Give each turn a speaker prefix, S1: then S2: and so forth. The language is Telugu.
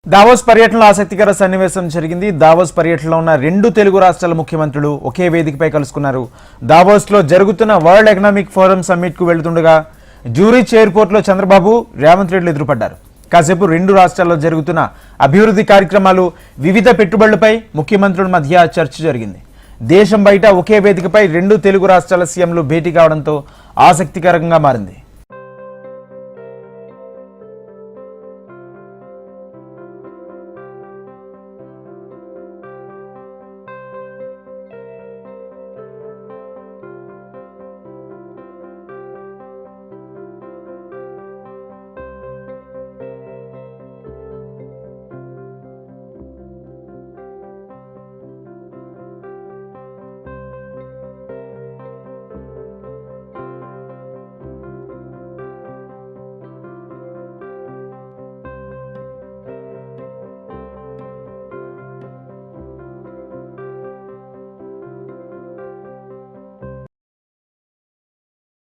S1: దావోస్ పర్యటనలో ఆసక్తికర సన్నివేశం జరిగింది. దావోస్ పర్యటనలో ఉన్న రెండు తెలుగు రాష్ట్రాల ముఖ్యమంత్రులు ఒకే వేదికపై కలుసుకున్నారు. దావోస్లో జరుగుతున్న వరల్డ్ ఎకనామిక్ ఫోరం సమ్మిట్ కు వెళ్తుండగా జూరిచ్ ఎయిర్పోర్ట్లో చంద్రబాబు, రేవంత్ రెడ్డిలు ఎదురుపడ్డారు. కాసేపు రెండు రాష్ట్రాల్లో జరుగుతున్న అభివృద్ధి కార్యక్రమాలు, వివిధ పెట్టుబడులపై ముఖ్యమంత్రుల మధ్య చర్చ జరిగింది. దేశం బయట ఒకే వేదికపై రెండు తెలుగు రాష్ట్రాల సీఎంలు భేటీ కావడంతో ఆసక్తికరంగా మారింది.